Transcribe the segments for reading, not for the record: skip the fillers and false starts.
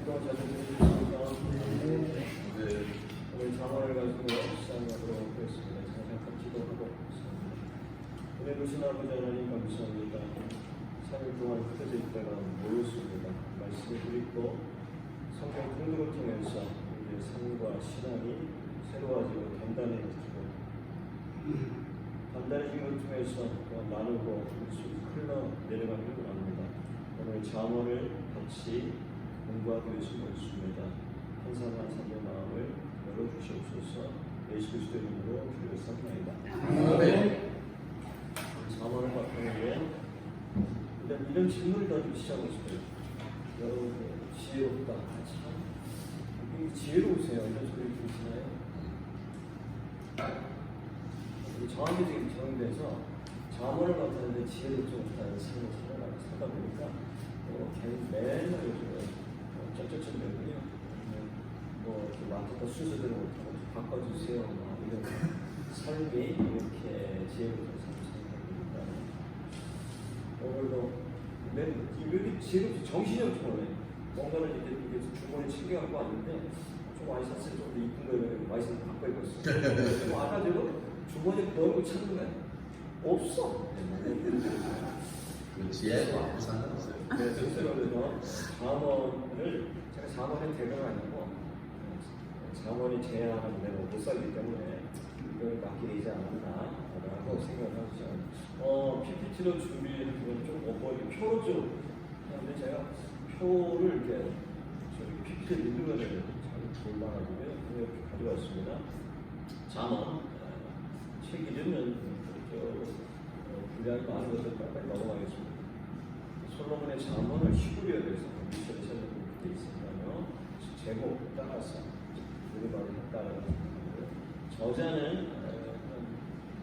기도와 자녀들이 오늘 자문을 가지고 시작하도록 하겠습니다. 잠깐 기도하고 있습니다. 은혜 주신 아버지 하나님 감사합니다. 3일 동안 흩어져 있다가 모였습니다. 말씀을 드리고 성경 통독을 통해서 우리의 삶과 신앙이 새로워지고 단단해지고 단단해진 것 통해서 나누고 흘러내려가기를 원합니다. 오늘 잠언을 같이 공부하기 위해서 모였습니다. 한 사람 한 사람의 마음을 열어주시옵소서. 예수 그리스도의 이름으로 기도했습니다. 잠언을 바꾸는 일단 이런 질문을 가지고 시작하고 싶어요. 여러분 지혜롭다. 참 지혜로우세요. 이런 소리 들으시나요? 정확히 지금 정의돼서 잠언을 맡았는데 지혜롭지 못하는 삶을 살다 보니까 맨날 요즘에 쩍쩍쩍거리고요. 맡았다 순서대로 못하고 바꿔주세요. 이런 삶이 이렇게 지혜롭다고 생각합니다. 오늘도 왜 이렇게 지혜롭지 정신이 없지 몰라요. 뭔가를 이렇게 주머니에 챙겨갖고 왔는데 좀 많이 샀어요. 좀 더 이쁜 거를 많이 사서 바꿔 입었어요. 와가지고 주머니에 넣고 찾는 거야. 없어. 지혜가 상관없어요. 그래서 잠언을 제가 잠언의 대가가 아니고 잠언이 제안하는 대로 못 살기 때문에 이걸 맡게 되지 않았나라고 생각을 하죠. PPT로 준비한 건 좀 표로 좀 하는데 제가 표를 이렇게 PPT를 읽는 거를 잘 몰라가지고요. 그걸 가져왔습니다. 잠언 책 이름은 분량이 많은 것을 빨리 넘어가겠습니다. 솔로몬의 잠언을 히브리어에서 미션이 되어 있으니까요. 제목 따라서 우리말을 했다는 거고요. 저자는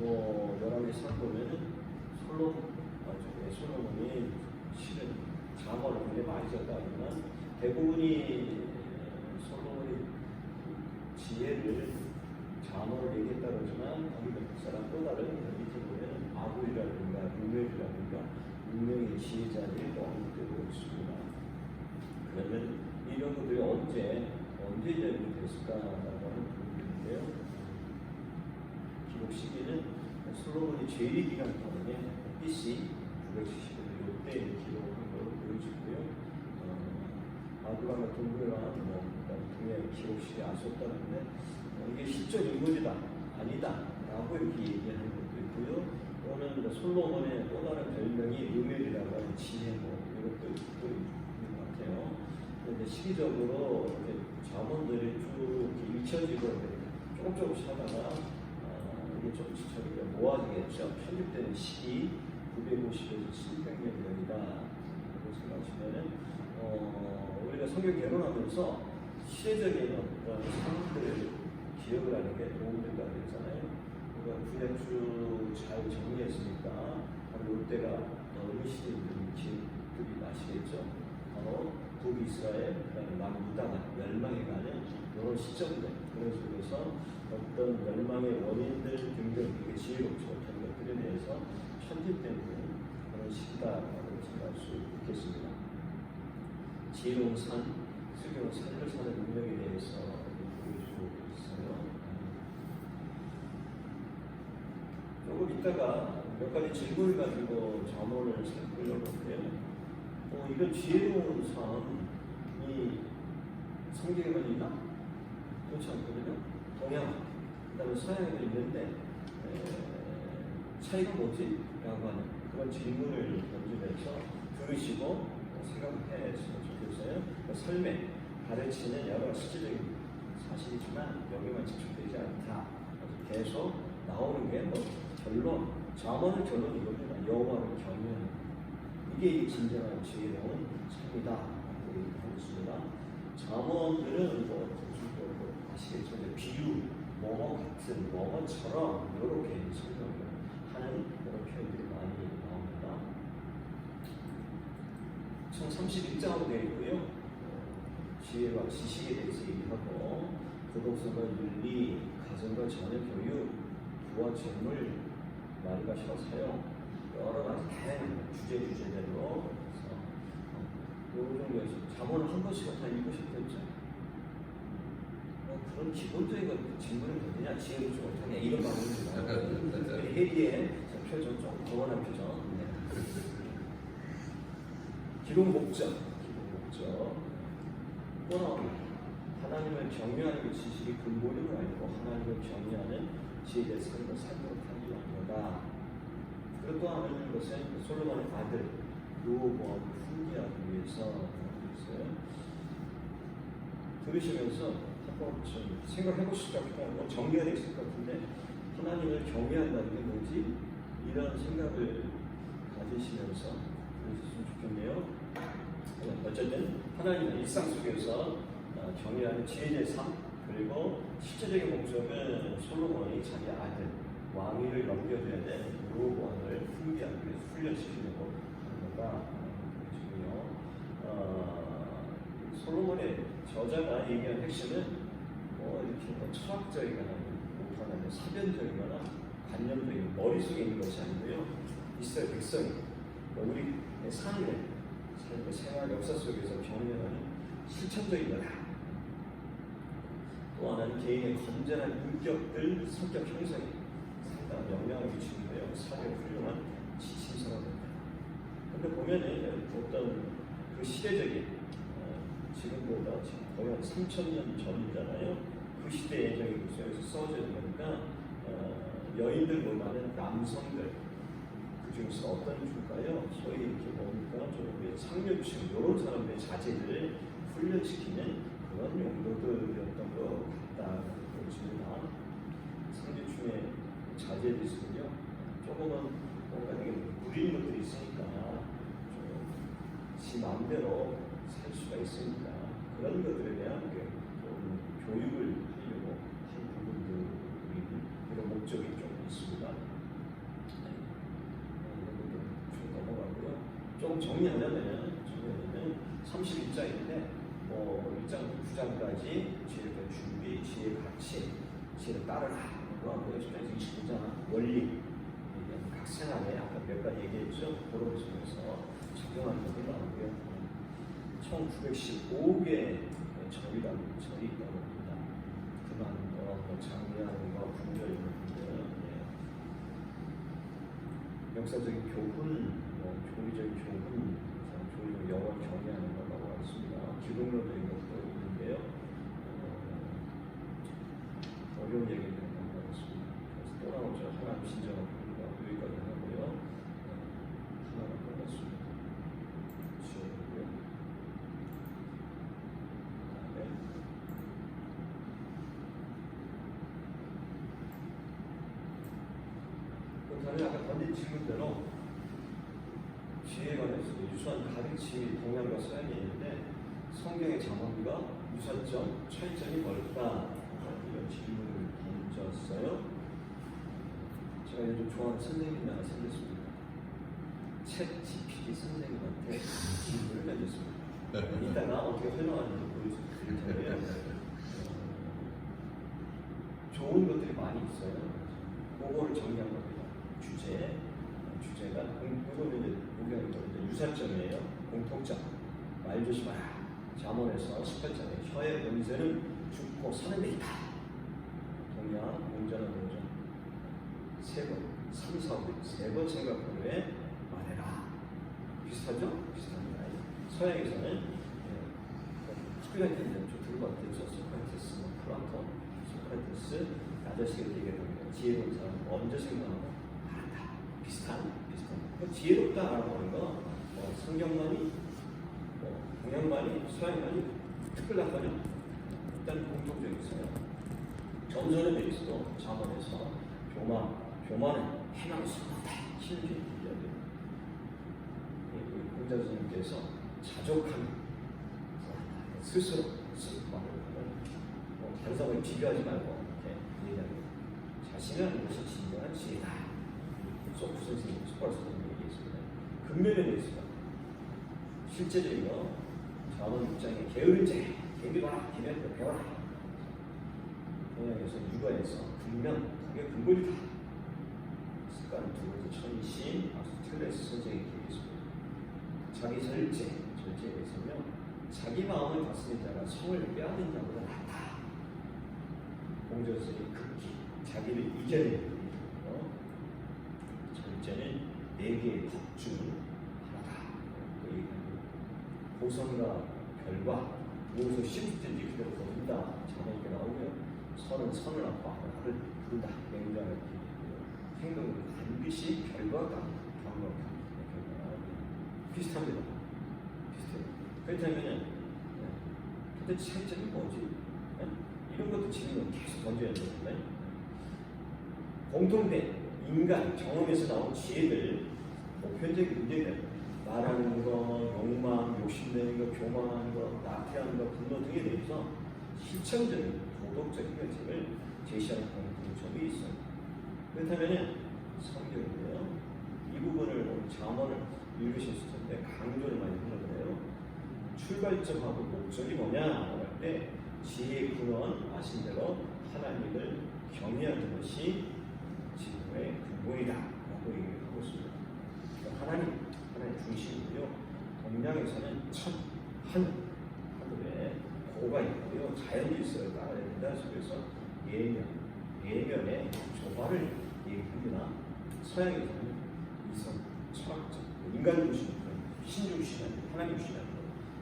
여러 개 보면은 솔로몬이 실은 잠언을 굉장히 많이 썼다지만 대부분이 솔로몬이 지혜를 잠언을 얘기했다 그러지만 거기 몇 사람 또 다른 밑에 보면 아굴이라든가 유명이라든가 유명의 지혜자들이 언급되고 있습니다. 그러면 이런 것들이 언제 이전이 됐을까라고 하는 부분인데요. 기록 시기는 솔로몬이 죄리 기간 동안에 BC 970년 이때 기록한 걸로 보여지고요. 아브라함과 동굴과 등의 기록 시기 알 수 없다는데 이게 실존 인물이다 아니다 라고 이렇게 얘기하는 것도 있고요. 또는 솔로몬의 또 다른 별명이 유멜이라고 하는 지혜 이런 것도 있는 것 같아요. 그런데 시기적으로 이렇게 잠언들이 쭉 잊혀지고 조금씩 하다가 이게 좀 저희가 모아지겠죠. 편집되는 시기 950에서 700년이다 라고 생각하시면은 우리가 성경 개론하면서 시대적인 어떤 상황들을 기억을 하는 게 도움이 된다고 했잖아요. 그러니까 구약주 잘 정리했으니까 바로 이때가 어느 시대들이 기억들이 나시겠죠. 바로 북이스라엘, 그다음에 남유다가 멸망해가는 이런 시점들. 그래서 어떤 멸망의 원인들 등등 이게 지혜롭지 못한 것들에 대해서 편집된 그런 시기다라고 생각할 수 있겠습니다. 지혜로운 산, 슬기로운 삶을 사는 능력에 대해서 보여주고 있어요. 조금 이따가 몇 가지 질문을 가지고 잠언을 살펴보려고 하는데요. 이런 지혜로운 삶이 성경에만 있나? 그렇지 않거든요. 동양, 그 다음에 서양에도 있는데 차이가 뭐지? 라고 하는 그런 질문을 던지면서 들으시고 생각해 주시면 좋겠어요. 삶에 가르치는 여러 실질적인 사실이지만 여기만 집중되지 않다. 계속 나오는 게 결론, 잠언의 결론이 이겁니다. 여호와를 경외하는 이게 진정한 지혜로운 삶이다. 라고 얘기하고 있습니다. 잠언들은 아시겠죠? 비유, 같은, 뭐처럼 이렇게 설명을 하는 그런 표현들이 많이 나옵니다. 총 31장으로 되어 있고요. 지혜와 지식에 대해서 얘기하고 도덕성과 윤리, 가정과 자녀 교육, 부와 재물, 말과 혀 사용 여러 가지 다양한 주제대로 요 정도에서 잠언을 한 번씩은 다 읽으셨겠죠? 그런 기본적인 질문을 던지냐, 지혜를 좀 못하냐, 이런 말을 나와요. 해리의 표정, 좀 거원한 표정. 네. 기록 목적. 또 나옵니다. 하나님을 경외하는 그 지식이 근본임을 알고 하나님을 경외하는 지혜의 삶을 살도록 하기 원하다. 그리고 또 하는 것은 솔로몬의 아들 르호보암을 훈계하기 위해서 있어요. 들으시면서 한번 좀 생각해 보실 것 같아요. 정리가 되어 있을 것 같은데 하나님을 경외한다는 게 뭐지? 이런 생각을 가지시면서 들으셨으면 좋겠네요. 어쨌든 하나님의 일상 속에서 경외하는 지혜의 삶, 그리고 실제적인 목적은 솔로몬이 자기 아들 왕위를 넘겨줘야 될 르호보암을 훈계하기 위해서 훈련시키려고 하는 거가 되겠군요. 솔로몬의 저자가 얘기한 핵심은 이렇게 철학적이거나 못하는 사변적이거나 관념적인 머릿속에 있는 것이 아니고요. 이스라엘 백성이 우리 삶의 생활 역사 속에서 경험하는 실천적인 거다. 또 하나는 개인의 건전한 인격들, 성격 형성에 상당한 영향을 미치는데요. 사회 훌륭한 지침서가 됩니다. 그런데 보면은 어떤 그 시대적인 지금보다 지금 거의 한 3,000년 전이잖아요. 그 시대의 예정이 속에서 써져 있으니까 여인들 많은 남성들 그 중에서 어떤 줄까요? 소위 이렇게 보니까 좀 상류층 이런 사람들의 자질을 훈련시키는 그런 용도들이었던 것 같다 보여집니다. 상류층의 자질이 있으면요, 조금은 뭔가 되게 무리인 것들이 있으니까 지 마음대로 살 수가 있으니까 그런 것들에 대한 좀 교육을 하려고 한 부분들이 그런 목적이 좀 있습니다. 조금 정리하려면 31장인데 1장 9장까지 지혜의 준비, 지혜의 가치, 지혜를 따르라 이거 하고요. 29장 원리, 각 생활에 아까 몇 가지 얘기했죠. 그런 속에서 적용하는 것도 나오고요. 총 915개의 절이 있다고 합니다. 그만 장례하는 거, 분별하는 거, 역사적인 교훈, 교리적인 교훈, 교리적 영원 경외하는 거라고 했습니다. 기독론적인 것도 있는데요. 어려운 얘기를 한번 하겠습니다. 그래서 또 나오죠. 하나님 신정한 교리가 여기까지 하고요. 하나가 끝났습니다. 지혜고요. 그다음에 아까 던진 질문대로 지혜에 관해서 유수한 가르침이 동양과 서양에 있는데 성경의 장언과 유사점, 차이점이 뭘까? 이런 질문을 던졌어요. 제가 요즘 좋아하는 선생님이 하나 생겼습니다. 챗 GPT 선생님한테 질문을 던졌습니다. 이따가 어떻게 설명하는지 보여드릴 텐데요. 좋은 것들이 많이 있어요. 그거를 정리한 겁니다. 주제가 이거는 유사점이에요. 공통점. 말 조심하라. 잠언에서 18장에 혀의 문제는 죽고 사는 데 있다. 동양 공자는 뭐죠? 3번, 3, 4, 5, 3번 생각한 후에 말해라. 비슷하죠? 비슷합니다. 서양에서는 소크라테스, 좀 들어봤죠? 소크라테스, 플라톤, 소크라테스, 아저씨가 얘기하는 지혜로운 사람 먼저 생각하고 말한다. 비슷한. 지혜롭다라고 하는 거 성경만이, 동양만이, 서양만이 특별한 거죠. 일단 공통점이 있어요. 전설에 대해 있어도 잠언에서 교만은 희망을 쏟는다. 힘을 이야기해요. 공자 선생님께서 자족한 스스로 말을 하면 다른 사람을 비교하지 말고 이렇게 얘기합니다. 자신을 하는 것이 진정한 지혜다. 소프 선생님, 소프 선생님이 얘기했습니다. 근면에 있습니다. 실제적인 거, 자원 입장에 게으른 자, 개비봐라, 개비한테 배워라. 동양에서 육아에서 근면, 그게 근본이다. 습관 두 번째 천이심, 아스티클레스 선생님이 얘기했습니다. 자기 절제에 대해서요, 자기 마음을 다스린 자가 성을 빼앗는 자보다 낫다. 공전서의 극기, 자기를 이겨내는 절제는 네 개의 덕 중 하나다. 보선과 결과 무엇을 심든지 그대로 거둔다. 자네에게 나오고요. 선은 선을 앞과 나를 부른다. 맹자가 행동은 반드시 결과가 경과가 비슷합니다. 비슷해요. 그렇다면은 도대체 차이점이 뭐지? 이런 것도 질문 계속 던져야 되는데 공통된 인간 경험에서 나온 지혜들 보편적인 문제들 말하는 것, 욕망, 욕심내는 것, 교만하는 것, 나태하는 것, 분노 등에 대해서 실천적인 도덕적인 해결책을 제시하는 공통점이 있어요. 그렇다면 성경인데요. 이 부분을 오늘 잠언을 읽으셨을 텐데 강조를 많이 하는 거예요. 출발점하고 목적이 뭐냐 할 때 지혜의 근원 아신 대로 하나님을 경외하는 것이 지혜의 근본이다 라고 얘기하고 있습니다. 하나님 중심이고요. 동양에서는 하늘에 고가 있고요. 자연질서를 따라야 된다. 그래서 예면의 조화를 얘기합니다. 서양에서는 이성, 철학적, 인간 중심, 신중심한 하나님 중심한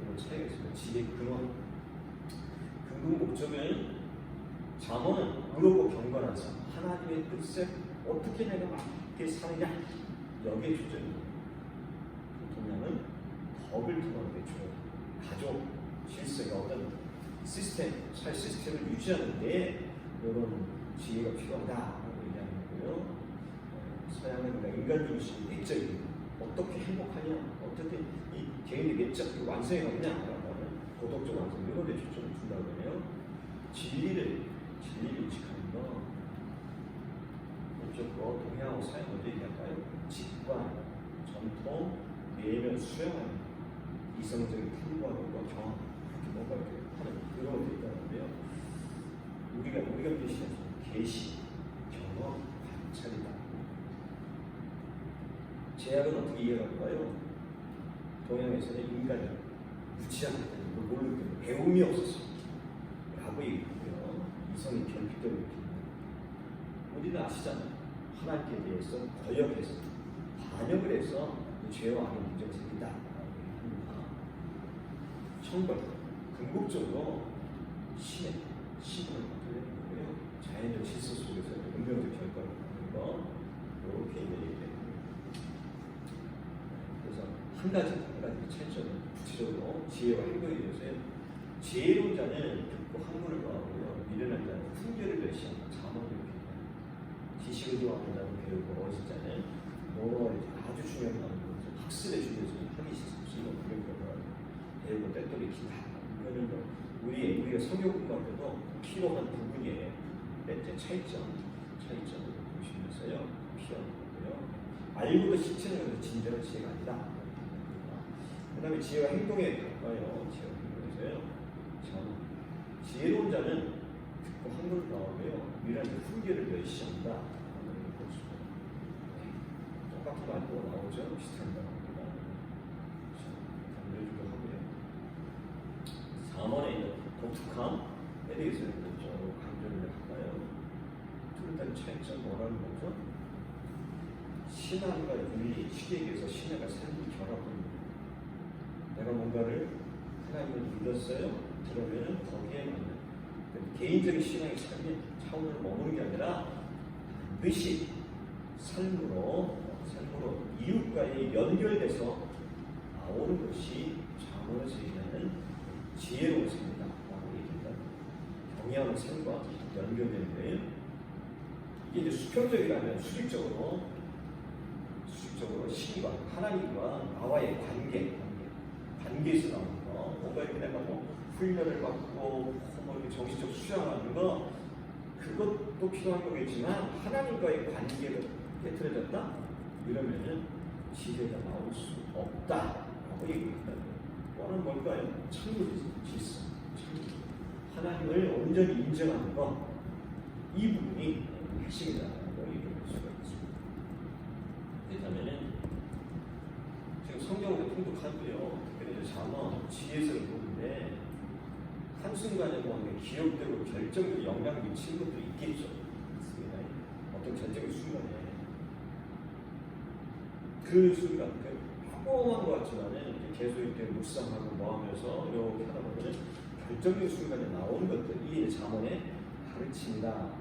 이런 차이가 있습니다. 지혜의 근원, 근본 목적은 잠언은 의롭고 경건한 삶, 하나님의 뜻에 어떻게 내가 맞게 사느냐 여기에 초점입니다. 동양은 덕을 통하는 게 좋아요. 가족 질서가 어떤 살 시스템을 유지하는 데 이런 지혜가 필요하다라고 얘기하는 거고요. 서양은 인간 중심, 내적인 어떻게 행복하냐, 어떻게 이 개인의 내적 완성해 가느냐라는 도덕적 완성 이런 데 초점을 준다고 해요. 진리를 인식하는 거. 이쪽으로 동양하고 서양 먼저 얘기할까요? 직관, 전통, 내면 수행하는 이성적인 풍부함과 경험 그렇게 뭔가 이렇게 하는 그런 것들이 있다는데요. 우리가 계시는 계시, 경험, 관찰이다. 제약은 어떻게 이해할까요? 동양에서는 인간이 무지하게 되는 걸 모르기 때문에 배움이 없어서 라고 얘기하고요. 이성이 결핍되고 있습니다. 우리는 아시잖아요. 하나님께 대해서 거역해서 반역을 해서 죄와 악의 문제가 생긴다. 천벌, 궁극적으로 신을 어떻게 되는 거예요? 자연적 질서 속에서 운명적 결과를 하는 거 이렇게 얘기해요. 그래서 한 가지 차이점은 구체적으로 지혜와 행동에 대해서요. 지혜로운 자는 듣고 학문을 구하고요. 미련한 자는 훈계를 배시한다. 자문을 이렇게 지식을 좋아하는 자는 배우고 어린 자는 아주 중요한 거 학습에 중요해서 하기 싫으면 그런 배우고 떼돌이 기다. 이거는 우리가 성경 공부할 때도 필요한 부분이에요. 차이점을 보시면서요. 필요한 거고요. 알고도 실천하는 진정한 지혜가 아니다. 그 다음에 지혜와 행동에 가까워요. 지혜와 행동에서요. 지혜로운 자는 듣고 학문을 나오고요. 미련한 훈계를 멸시한다. 똑같은 말도 나오죠. 비슷한 거. 잠언에 있는 독특함에 대해서 좀 강조를 할까요? 둘 다 차이점 뭐라는 거죠? 신앙과 윤리, 시계에서 신앙과 삶이 결합합니다. 내가 뭔가를 하나님을 믿었어요? 그러면 거기에 맞는 개인적인 신앙의 삶의 차원을 머무는 게 아니라 반드시 삶으로 이웃과의 연결돼서 나오는 것이 잠언에서 얘기하는 지혜로운 삶이다 라고 얘기합니다. 경외하는 삶과 연결되는 거예요. 이게 이제 수평적이라면 수직적으로 신과 하나님과 나와의 관계에서 나오는 거. 뭔가 이렇게 내가 훈련을 받고 이렇게 정신적 수양하는 거 그것도 필요한 거겠지만 하나님과의 관계가 깨트려졌다? 이러면은 지혜가 나올 수 없다라고 얘기합니다. 뭐는 뭘까요? 참물 질서, 하나님을 온전히 인정하는 것, 이 부분이 핵심이다라고 얘기할 수가 있습니다. 그렇다면은 지금 성경으로 통독하고요. 특별히 잠언 지혜서를 보는데 때문에 한순간에 뭐 기억되고 결정적 영향을 미치는 것도 있겠죠. 있습니다. 어떤 전쟁의 순간에 그 순간, 평범한 것 같지만은 계속 이렇게 묵상하고 뭐 하면서 이렇게 하다 보면 결정적인 순간에 나오는 것들이 이제 잠언의 가르침이다라고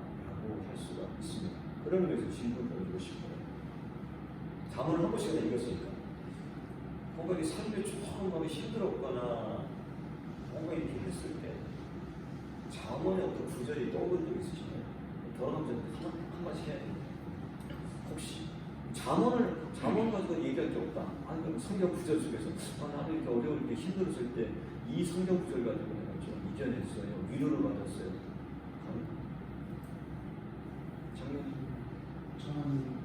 할 수가 있습니다. 그런 의미에서 질문을 드리고 싶어요. 잠언을 한 번씩이나 읽었으니까 뭔가 이 삶에 조금 마음이 힘들었거나 뭔가 이렇게 했을 때 잠언의 어떤 구절이 떠오른 적 있으시나요? 저는 한 번씩 해야 됩니다. 혹시 잠언 가지고 얘기할 게 없다. 아니 그럼 성경 구절 속에서 나는 이렇게 어려울 때 힘들었을 때 이 성경 구절 가지고 내가 좀 이겨냈어요. 위로를 받았어요. 장로님. 저는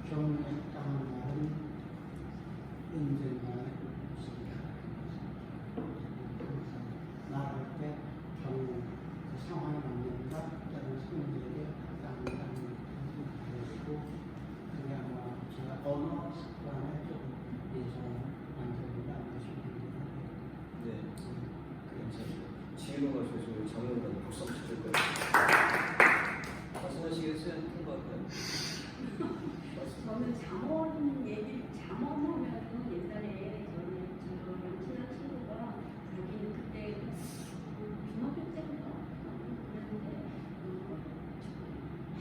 경험에 당한 날은 언젠가 있습니다. 말할 때 경험, 그 상황에 맞는가 다른 성들에게 당하는 것이고 그게 아마 제가 언어 습관에 좀 예전을 만들어야 안 되시는 네. 괜찮아요. 지혜로운 가셔서 장로님 박수 한번 쳐줄 거예요. 말씀하시겠어요? 통과할까요? 저는 잠언하면은 옛날에 저는 친한 친구가 자기는 그때 중학교 때인가 그랬는데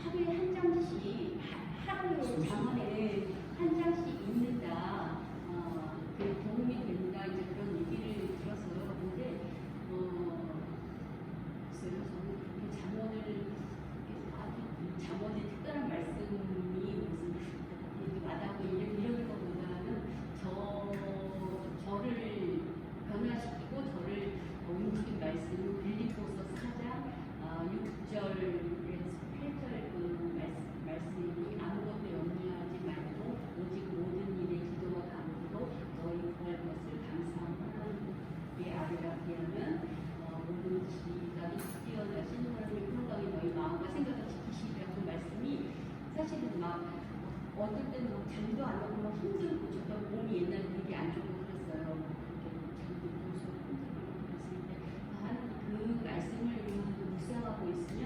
하루에 한 장씩 하루에 잠언에 한 장씩 읽는다. 그 도움이 된다. 이제 그런 얘기를 들었어요. 근데 글쎄요, 저는 그렇게 잠언의 특별한 말씀이 무슨 와닿고 이런 것보다는 저를 변화시키고 저를 움직인 말씀 빌립보서 4장 6절에서 8절 그 말씀이 아무것도 염려하지 말고 오직 모든 일에 기도와 간구로 너희 구할 것을 감사하는 하나님의 아뢰라. 하면 모든 지각이 뛰어나신 하나님의 평강이 너희 마음과 생각을 지키시리라고 말씀이 사실은 막 어떨 때는 막 잠도 안 오고 막 힘들고 저도 몸이 옛날에 되게 안 좋고 그랬어요. 잠도 무서워 힘들고 그랬을 때 그 말씀을 묵상하고 있으면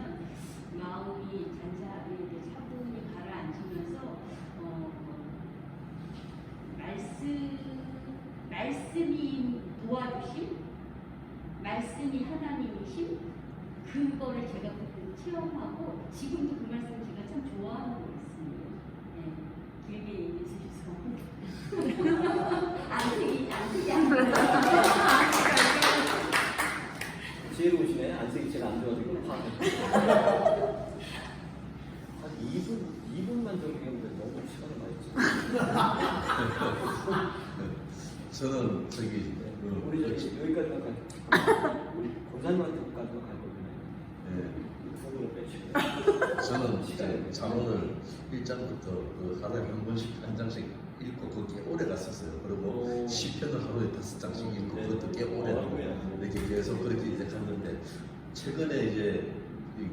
마음이 잔잔하게 차분히 가라앉으면서 말씀이 도와주심, 말씀이 하나님이심, 그거를 제가 그때 체험하고 지금도 그 말씀 제가 참 좋아하는 거 있습니다. 네, 길게 얘기해 주셔서 안색이 지혜로우시네. 안색이 제가 안 좋아지고 한 2분만 정리하면 너무 시간이 많이 있어요. 저는 저기 우리 여기까지만 갈게요. 우리 고사님한테까지만 갈 거잖아요. 부분을 빼시고. 저는 이제 잠언을 1장부터 그 하루에 한 번씩 한 장씩 읽고 그게 오래 갔었어요. 그리고 시편을 하루에 5장씩 읽고 그것도 꽤 오래 가고 이렇게 계속 그렇게 이제 갔는데 최근에 이제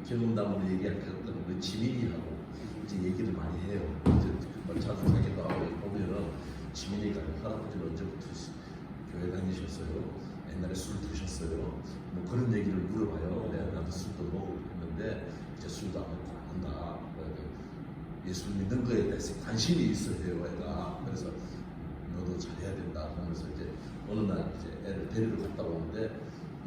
경험담을 얘기했던 그 지민이하고 이제 얘기를 많이 해요. 이제 자주하기도 하고 보면은 지민이가 할아버지는 언제부터 교회 다니셨어요? 옛날에 술 드셨어요? 뭐 그런 얘기를 물어봐요. 내가 나도 술도 먹고 했는데 이제 술도 안 먹고 안 한다. 예수 믿는 거에 대해서 관심이 있어요, 애가. 그래서 너도 잘해야 된다 하면서 이제 어느 날 이제 애를 데리러 갔다 오는데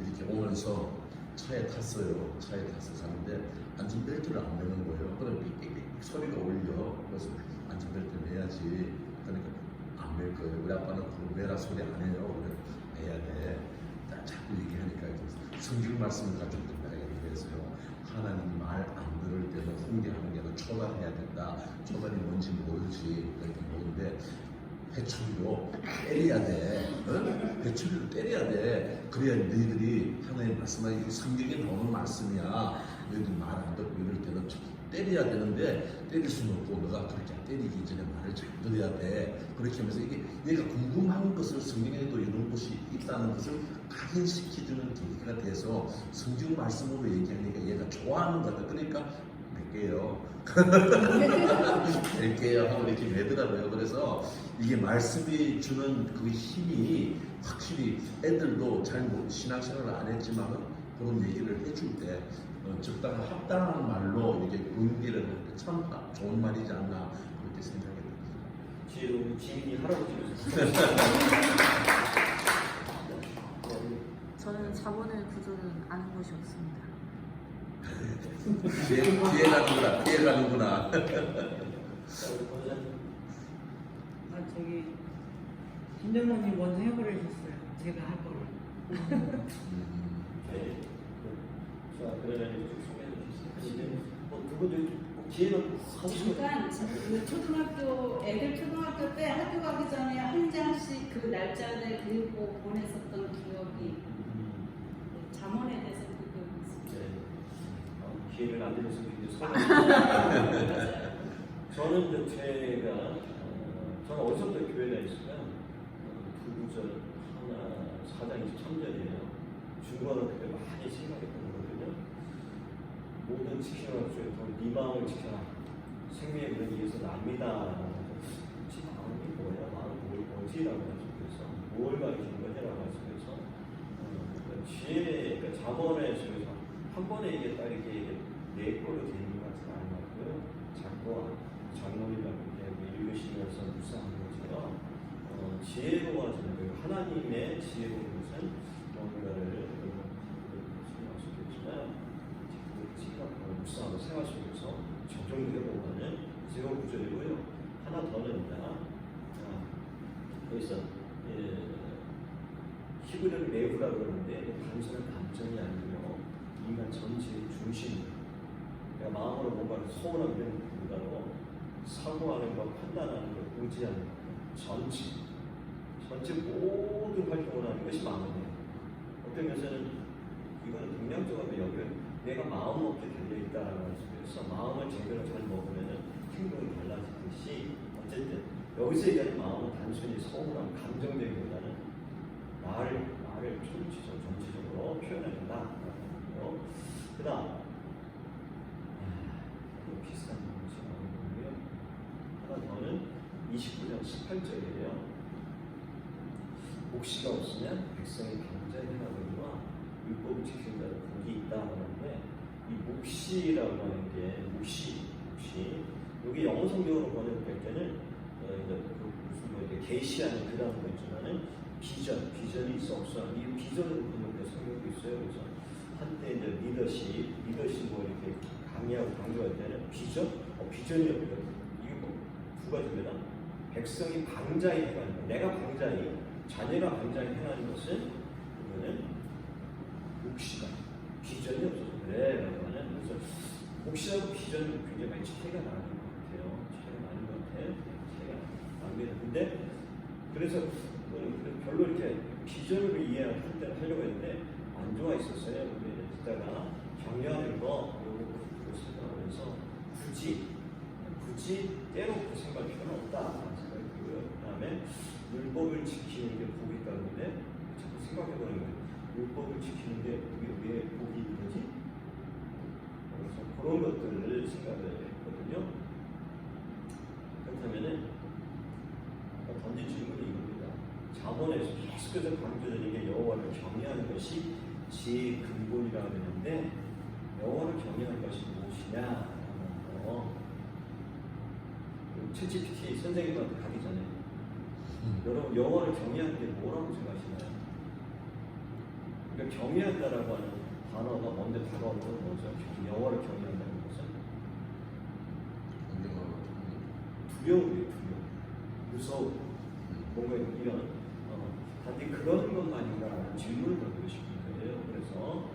이렇게 오면서 차에 탔어요. 차에 타서 가는데 안전벨트를 안 매는 거예요. 그럼 삑삑삑 소리가 울려. 그래서 안전벨트 매야지. 그러니까 안 맬 거예요. 우리 아빠는 그거 매라 소리 안 해요. 그래 매야 돼. 자꾸 얘기하니까 성경 말씀을 가지고 된다고 얘기해서요. 하나님 말 안 들을 때는 훈계하는 게 아니라 초발해야 된다. 초발이 뭔지 모르지. 그렇게 모르는데 회초리로 때려야 돼. 어? 회초리로 때려야 돼. 그래야 너희들이 하나님 말씀하기 성경에 나오는 말씀이야. 너희들 말 안 듣고 이럴 때는 때려야 되는데 때릴 수는 없고 너가 그렇게 때리기 전에 말을 잘 들어야 돼. 그렇게 하면서 이게 얘가 궁금한 것을 성경에도 이런 것이 있다는 것을 각인시켜주는 계기가 돼서 성경 말씀으로 얘기하니까 얘가 좋아하는 것 같아. 그러니까 뵐게요. 뵐게요 하고 이렇게 매더라고요. 그래서 이게 말씀이 주는 그 힘이 확실히 애들도 잘 신앙생활을 안 했지만 그런 얘기를 해줄 때 적당한 합당한 말로 이렇게 분기를 할 때 참 좋은 말이지 않나 그렇게 생각이 듭니다. 지혜로 우리 지민이 할아버지로서 저는 자본의 구조는 아는 것이 없습니다. 피해가는구나, 피해가는구나. 아 저기 김정모님 먼저 해버리셨어요. 제가 할 거를. 네. 자, 그러면 쭉 소개해 주시죠. 두 분도 지혜는 잠깐 그 초등학교 애들 초등학교 때 학교 가기 전에 한 장씩 그 날짜를 그리고 보냈었던 기억이 잠언에 대해서 그거 있었어요. 기회를 안 드려서 굉장히 저는 이제 저는 어디서부터 교회가 있으면 두구절 하나 4장 23절이에요. 중고는 그때 많이 생각했던 거거든요. 모든 지키는 것 중에 네 마음을 지켜라. 생명의 문을 위해서 납니다. 지 마음이 뭐야? 마음이 뭐지라고 하시면서 뭘 가르치는 거냐라고 하시면서 지혜, 그러니까 자본의 속에서 한 번에 이게 딱 이렇게 네 걸로 되는 것 같지는 않은 것 같고요. 자꾸 장로님이라고 이렇게 읽으시면서 묵상하는 것처럼 지혜로워지는 거예요. 하나님의 지혜로운 것은 뭔가를 생각할 수도 있지만 묵상하고 생활 속에서 적용되고 하는 지혜로운 구절이고요. 하나 더 넣습니다. 여기서 히브리어를 레후라고 그러는데 단순한 감정이 아니고요. 인간 전체의 중심, 그러니까 마음으로 뭔가를 소원하는 것보다도 사고하는 것, 판단하는 것, 의지하는 것, 전체 모든 활동을 하는 것이 마음이에요. 어떤 면에서는 이거는 긍정적으로 여기는 내가 마음 먹게 달려있다라는 말씀에서 마음을 제대로 잘 먹으면 행동이 달라지듯이 어쨌든 여기서 얘기하는 마음은 단순히 서운함, 감정적이보다는 나를 전체적으로 표현한다. 그 다음 비슷한 것이 나오고요. 하나 더는 29장 18절이에요. 묵시가 없으면 백성이 강자에 행하거니와 율법을 지키는 자는 복이 있다 하는데 이 묵시라고 하는 게 묵시 여기 영어 성경으로 번역될 때는 무슨 뭐 이렇게 계시하는 그런 거 있지만은 비전이 있어 없어 이 비전으로 번역된 성경도 있어요. 그래서 한때 이제 리더십 뭐 이렇게 강의하고 강조할 때는 비전이 없거든. 이게 뭐두 가지입니다. 백성이 방자히 행하는 것, 내가 방자히 자녀가 방자히 행하는 것은 그거는 묵시가 비전이 없어서 그래라고 하는. 그래서 묵시하고 비전은 굉장히 많이 차이가 나는 것 같아요. 차이가 납니다. 근데 그래서 별로 이렇게 비전으로 이해할 때는 하려고 했는데 안 좋아 있었어요. 근데 듣다가 격려하는 거 요거 생각하면서 굳이 떼놓고 생각할 필요는 없다라는 생각이 들고요. 그 다음에 율법을 지키는 게 복이 있다는데 자꾸 생각해보는 거예요. 율법을 지키는 게 왜 복이 있는 거지? 그래서 그런 것들을 생각을 했거든요. 그렇다면은 던진 질문이 이겁니다. 자본에서 계속해서 강조되는 게 여호와를 경외하는 것이 지혜의 근본이라고 하는데 여호와를 경외하는 것이 무엇이냐? 챗GPT 선생님한테 가기 전에 여러분 여호와를 경외하는 게 뭐라고 생각하시나요? 그러니까 경외한다라고 하는 단어가 먼저 다가오는 건 뭐죠? 여호와를 경외한다는 것은 두려움이에요. 무서움, 뭔가 이런 단지 그런 것만인가라는 질문을 던지고 싶은 거예요. 그래서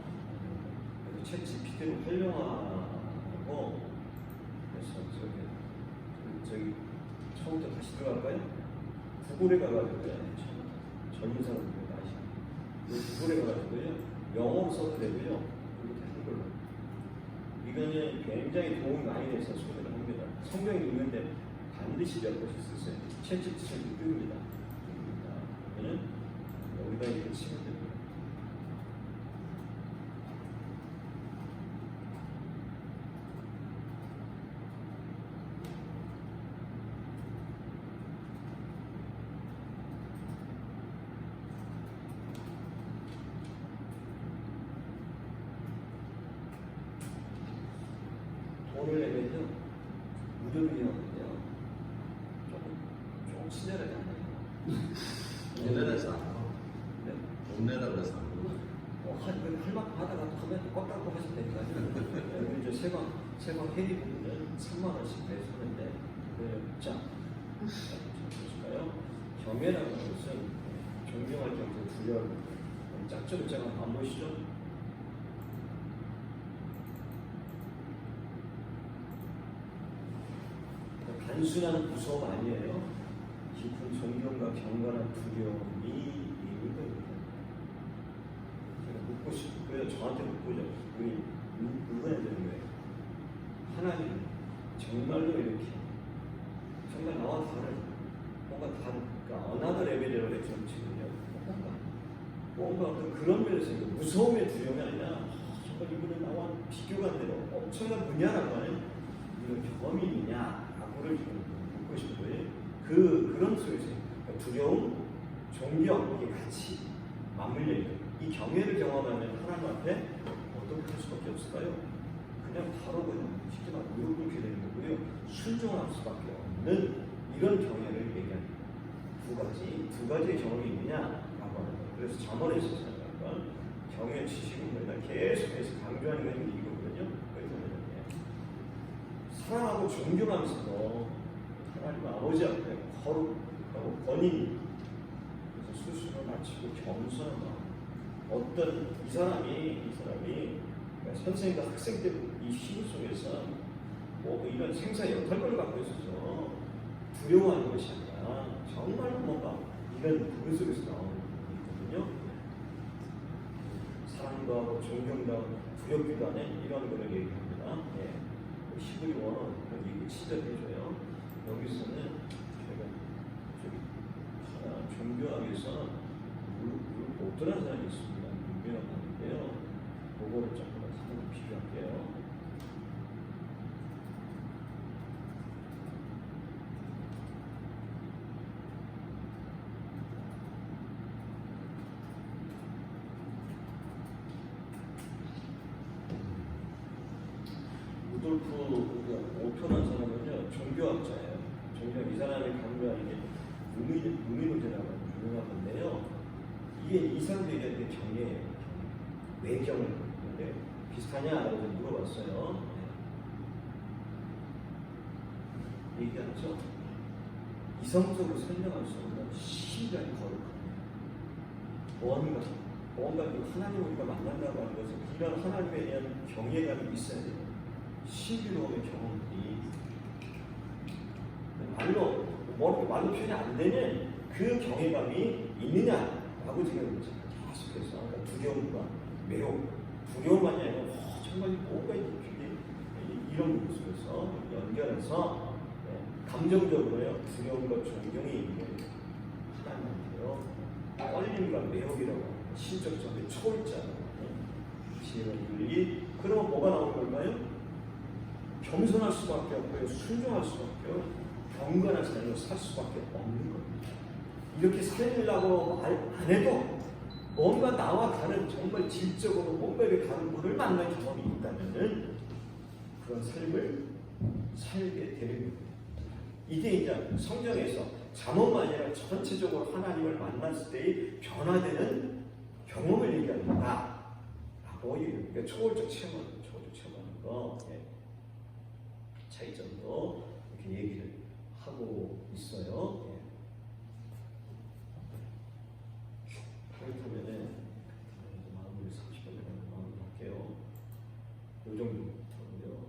챗GPT를 활용하고 그래서 저기 처음부터 다시 들어갈까요? 구글에 가가지고요. 젊은 사람들 아시죠? 구글에 가가지고요. 영어로 써도 되고요. 그리고 한글로. 이거는 굉장히 도움이 많이 돼서 소개를 합니다. 성경이 있는데 반드시 몇 번씩 쓰세요. 챗GPT를 띄웁니다. 그러면 여기다 이렇게 치면 됩니다. 걸으려면요 무릎이거든요. 조금 친절하지 않나요? 동네에서 안 하고 네? 동네라고 해서 안 하고 할 만큼 하다가 하면 꽉 하시면 되니까요. 이제 세관 회비 부분은 3만 원씩 내서 하는데 자 보실까요? 경애라는 것은 존경할 정도 두려움 짝짝짝 안 보시죠? 단순한 무서움 아니에요. 깊은 존경과 경건한 두려움이 있는 겁니다. 제가 묻고 싶고요. 저한테 묻고요. 우리 물어야 되는 거예요. 하나님 정말로 이렇게 정말 나와 다른 뭔가 다른 그러니까 어나더 레벨이라고 했죠. 지금요. 뭔가 그런 면에서 무서움의 두려움이 아니라 정말 이분은 나와 비교가 안 되고 엄청난 분야라고 하는 이런 경험이 있느냐라고를 묻고 싶고요. 그런 속에서 두려움, 존경 이게 같이 맞물려 있는 이 경외를 경험하면 하나님 앞에 어떻게 할 수밖에 없을까요? 그냥 바로 그냥 쉽게 말하면 무릎 꿇게 되는 거고요. 순종할 수밖에 없는 이런 경외를 얘기합니다. 두 가지의 경험이 있느냐라고 하는 거예요. 그래서 잠언에서 생각하면 경외 지식은 계속해서 강조하는 건 이거거든요. 그래서 사랑하고 존경하면서도 하나님 아버지 앞에 거룩하고 권위 그래서 수술을 마치고 겸손한 마음 어떤 이 사람이 그러니까 선생님과 학생 때 이 시기 속에서 뭐 이런 생사의 역할을 갖고 있어서 두려워하는 것이 아니라 정말 뭔가 이런 부분 속에서 나오는 거거든요. 사랑도 하고 존경도 하고 두렵기도 하는 이런 거를 얘기합니다. 예. 11원은 여기 친절해줘요. 여기서는 제가 종교학에서 못 들은 사람이 있습니다. 유명한 사람인데요. 그거를 조금 비교할게요. 루돌프 오토라는 사람은요 종교학자예요. 종교학 이 사람이 강조하는 게 무미노제라고 유명한 건데요. 이게 이 사람도 얘기하는 게 경애예요. 외경을 근데 비슷하냐라고 물어봤어요. 네. 얘기하죠. 이성적으로 설명할 수 없는 신비한 거룩함. 뭔가 하나님 우리가 만난다고 하는 것은 이런 하나님에 대한 경외감이 있어야 돼요. 신비로움의 경험들이 말로 표현이 안 되는 그 경외감이 있느냐라고 지금 계속해서 그러니까 두려움과 매우 두려움만이 아니라 정말 뭔가 이런 모습에서 연결해서 감정적으로요 두려움과 존경이 있는 하나님한테요 떨림과 매혹이라고 신적적인 초월자라고 지혜와 윤리 그러면 뭐가 나오는 걸까요? 겸손할 수밖에 없고요. 순종할 수밖에 없고요. 경건한 삶을 살 수밖에 없는 겁니다. 이렇게 살려고 말 안 해도 뭔가 나와 다른 정말 질적으로 뭔가 이렇게 다른 분을 만난 경험이 있다면은 그런 삶을 살게 되는 겁니다. 이게 이제 성경에서 잠언만 아니라 전체적으로 하나님을 만났을 때의 변화되는 경험을 얘기하는 거다라고 그러니까 초월적 체험하는 거. 차이점도 이렇게 얘기를 하고 있어요. 그렇다면은 마무리 30분 마무리할게요. 이 정도요.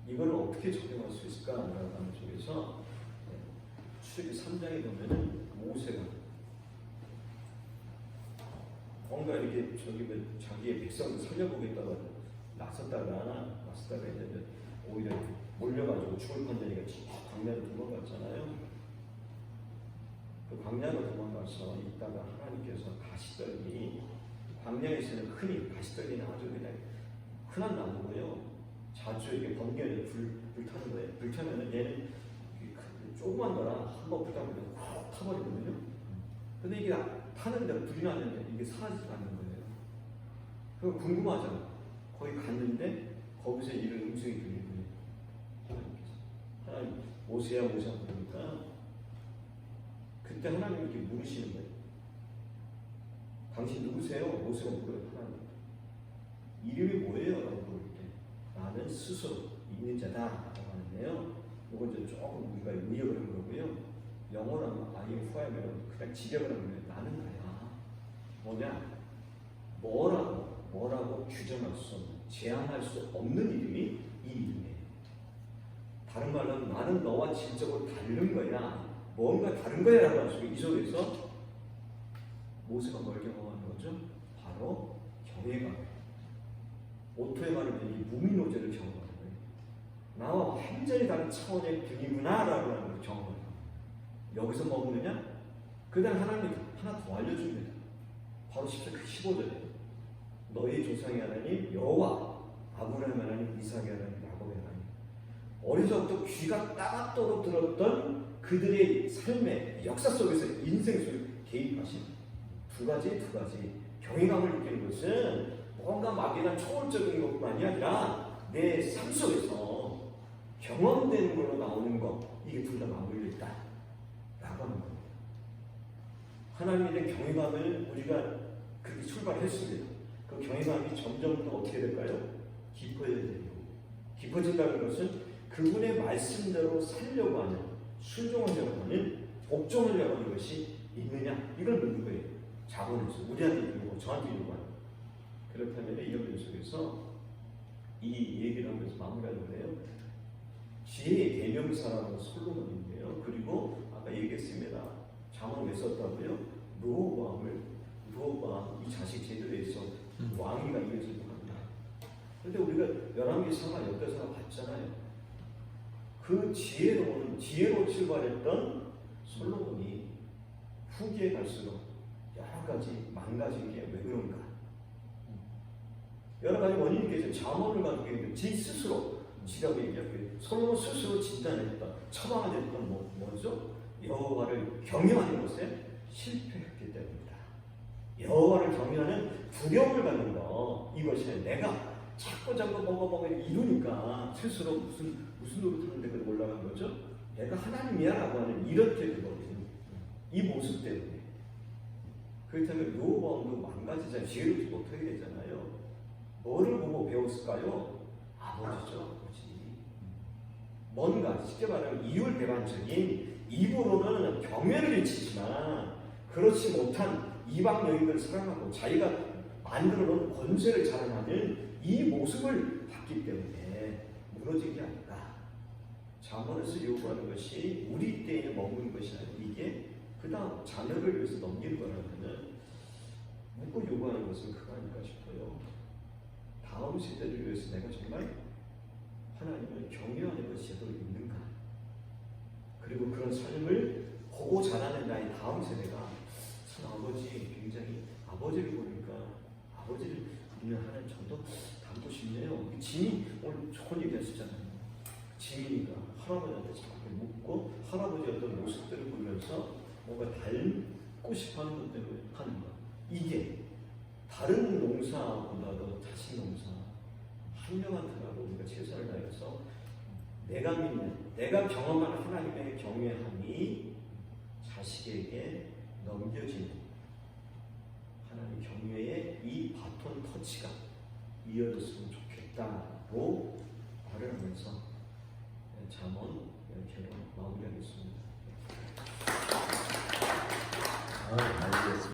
이걸 어떻게 적용할 수 있을까라는 쪽에서 출애굽기 3장에 보면은 모세가 뭔가 이렇게 자기의 백성을 살려보겠다가 나섰다가 이제 오히려 몰려가지고 죽을 판자니까 광야로 도망갔잖아요. 그 광야로 도망가서 있다가 하나님께서 가시떨기 광야에서는 흔히 가시떨기는 아주 그냥 흔한 나무고요. 자주 이게 번개에 불 타는 거예요. 불 타면은 얘는 조그만 거라 한번 불 타면 확 타버리거든요. 근데 이게 타는데 불이 났는데 이게 사라지지 않는 거예요. 그거 궁금하잖아. 거기 갔는데 거기서 이런 음성이 들리는 거예요. 모세야 부르니까 그때 하나님 이렇게 물으시는 거예요. 당신 누구세요? 모세가 물어요. 하나님 이름이 뭐예요? 라고 물을 때 나는 스스로 있는 자다 라고 하는데요. 이건 이제 조금 우리가 의역을 한 거고요. 영어로 하면 I am who I am 그냥 직역을 하는 거예요. 나는 나야. 뭐냐? 뭐라고 규정할 수 없는, 제한할 수 없는 이름이 이 이름이에요. 다른 말로 나는 너와 질적으로 다른 거야. 뭔가 다른 거야 라고 하시고 이 속에서 모세가 뭘 경험하는 거죠? 바로 경외감. 오토에 말하면 이 무미노제를 경험하는 거예요. 나와 완전히 다른 차원의 분이구나 라고 하는 걸 경험하는 거예요. 여기서 머무느냐? 그 다음 하나님이 하나 더 알려줍니다. 바로 15절에 너희 조상의 하나님 여호와 아브라함 하나님 이삭의 하나님 야곱의 하나님 어려서부터 귀가 따갑도록 들었던 그들의 삶의 역사 속에서 인생 속에 개입하신 두 가지 경외감을 느끼는 것은 뭔가 막연한 초월적인 것만이 아니라 내 삶 속에서 경험되는 걸로 나오는 것 이게 둘 다 맞물려 있다 라고 하는 겁니다. 하나님에 대한 경외감을 우리가 그렇게 출발했습니다. 그 경외감이 점점 더 어떻게 될까요? 깊어져야 돼요. 깊어진다는 것은 그분의 말씀대로 살려고 하는, 순종하려고 하는, 복종하려고 하는 것이 있느냐 이걸 묻는 거예요. 자본에서 우리한테 있는 거, 저한테 있는 거. 그렇다면 이 연변 속에서 이 얘기를 하면서 마무리하는데요. 지혜의 대명사라는 솔로몬인데요. 그리고 아까 얘기했습니다. 잠언 왜 썼다고요? 르호보암 이 자식 제도에서 왕위가 이어지고 합니다. 그런데 우리가 열왕기 3화 역대사가 봤잖아요. 그 지혜로 출발했던 솔로몬이 후기에 갈수록 여러 가지 망가진 게 왜 그런가? 여러 가지 원인이 있겠죠. 잠언을 가지고 있는데 지 스스로 지라고 얘기하고요. 솔로몬 스스로 진단했던 처방을 했던 뭐죠? 여호와를 경외하는 것에 실패했기 때문이다. 여호와를 경외하는 두려움을 갖는 거 이것이 내가 자꾸 뭔가 이루니까 스스로 무슨 노릇하는데 그걸 올라간 거죠? 내가 하나님이야라고 하는 이렇게 되거든요. 이 모습 때문에. 그렇다면 르호보암도 망가지자 지혜롭지 못하게 되잖아요. 뭐를 보고 배웠을까요? 아버지죠, 아버지. 뭔가 쉽게 말하면 이율배반적인 입으로는 경외를 외치지만 그렇지 못한 이방 여인을 사랑하고 자기가 만들어 놓은 권세를 자랑하는 이 모습을 봤기 때문에 무너진 게 아닌가. 잠언에서 요구하는 것이 우리 때에 머무는 것이 아니고 이게 그 다음 자녀를 위해서 넘기는 거라면 묻고 요구하는 것은 그거 아닐까 싶어요. 다음 세대를 위해서 내가 정말 하나님을 경외하는 것이 제대로 있는가. 그리고 그런 삶을 보고 자라는 나의 다음 세대가 참 아버지 굉장히 아버지를 보니까 아버지를 보면 하나님 저도 닮고 싶네요. 지민 오늘 좋은 얘기 하셨잖아요. 지민이가 할아버지한테 자꾸 묻고 할아버지 어떤 모습들을 보면서 뭔가 닮고 싶어하는 것 때문에 하는 것. 이게 다른 농사보다도 자식 농사 한 명한테라도 우리가 최선을 다해서 내가 믿는, 내가 경험하는 하나님의 경외함이 자식에게 넘겨지는 하나님 경외의 이 바톤 터치가 이어졌으면 좋겠다고 말을 하면서 잠언 이렇게 마무리하겠습니다. 알겠습니다.